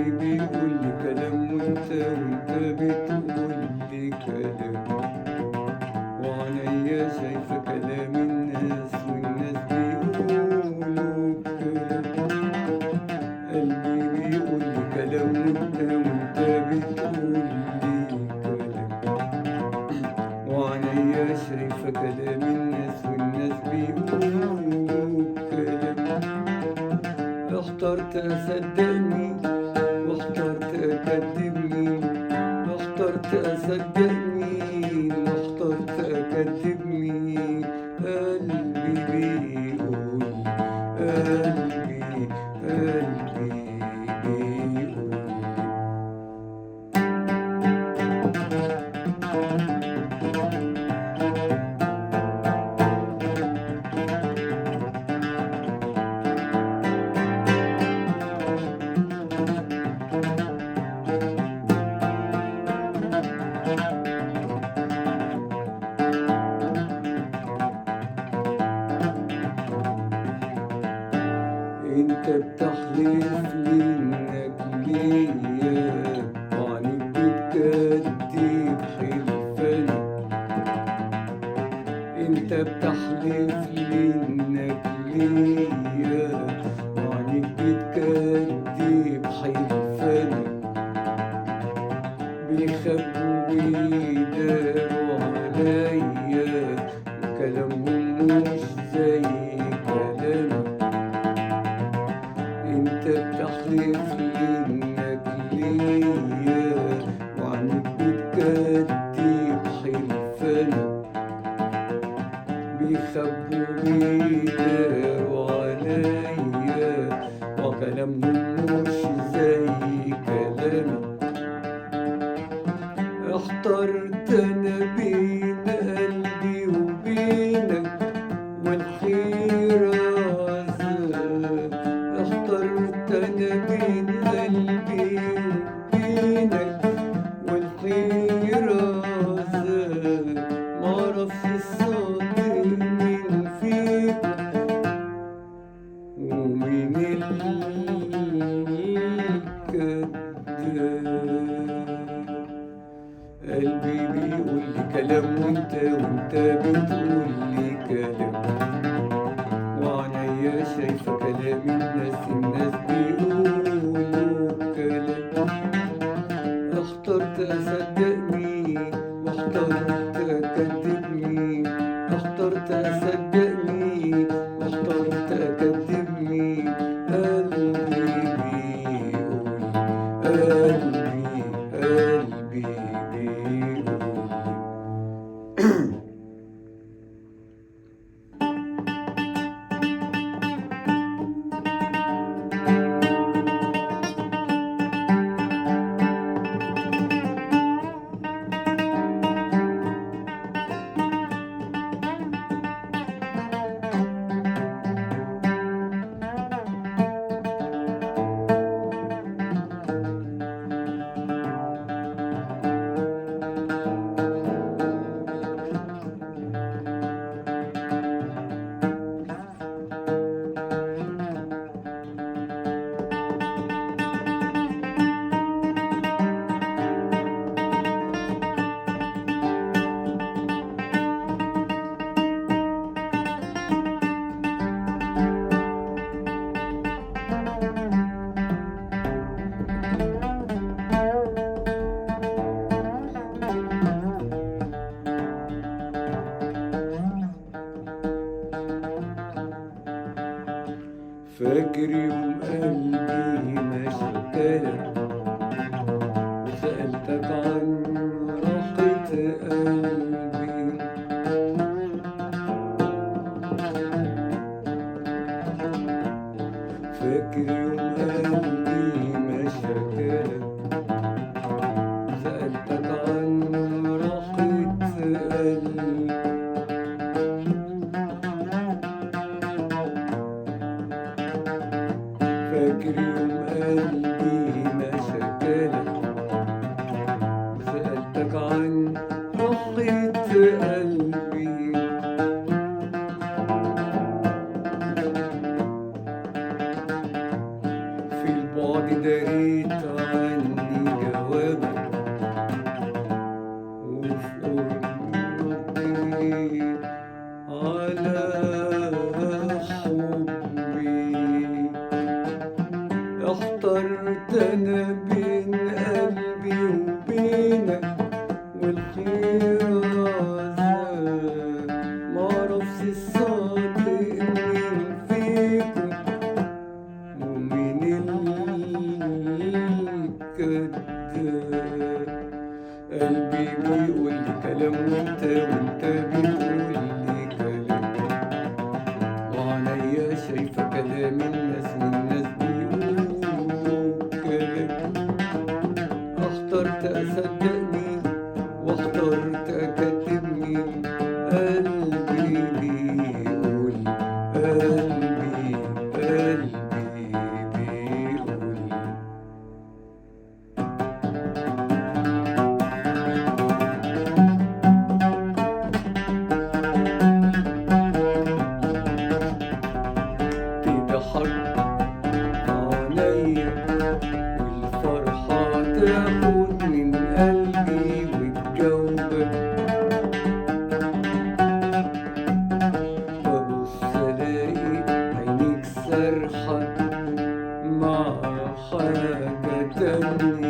قلبي بيقول لي كلام وانت بتقول لي كلام، وعينيا شايفة كلام الناس والناس بيقولوا كلام. قلبي بيقول لي كلام وانت بتقول لي كلام، وعينيا شايفة كلام الناس والناس بيقولوا كلام. اخترت أصدق مين واخترت أكذب مين، واخترت أصدق مين واخترت أكذب مين. قلبي بيقول، قلبي بيقول. انت بتحلف لي انك ليا، وعنيك بتكدب حلفاني. انت بتحلف لي انك ليا، وعنيك بتكدب حلفاني. بيخبوا ويداروا عليا، وكلامهم مش زي كلامي. انت بتحلف لي انك ليا، وعنيك بتكدب حلفاني. بيخبوا ويداروا عليا، وكلامهم مش زي كلامي. اخترت انا بين قلبي وبينك والحيرة عذاب. اخترت انا بين قلبي وبينك والحيرة عذاب. معرفش الصادق مين فيكم ومين الكذاب. قلبي بيقول لي كلام وانت بتقول لي كلام، وعينيا شايفة كلام الناس بيقولوا كلام. اخترت أصدق مين واخترت أكذب مين، اخترت أصدق مين واخترت أكذب مين. قلبي بيقول، قلبي بيقول. فاكر يوم قلبي ما اشترى وسألتك عن راحة قلبي. فاكر يوم قلبي ما اشترى وسألتك عن راحة قلبي. فاكر يوم قلبي ما شكالك وسألتك عن راحة قلبي. في البعد دريت احترت انا بين قلبي وبينك والخيار زاد، معرفش الصادق مين فيكم ومين الكداب. قلبي بيقول لي كلام وانت بتقول لي كلام، وعليا شايفة كلام الناس والناس بيقولوا كلام. اخترت اصدق مين واخترت اكذب مين، قلبي بيقول، قلبي بيقول. تضحك عليا والفرحة تاخد من قلبي وتجاوبك، ببص الاقي عينيك سرحة مع حاجة تانية.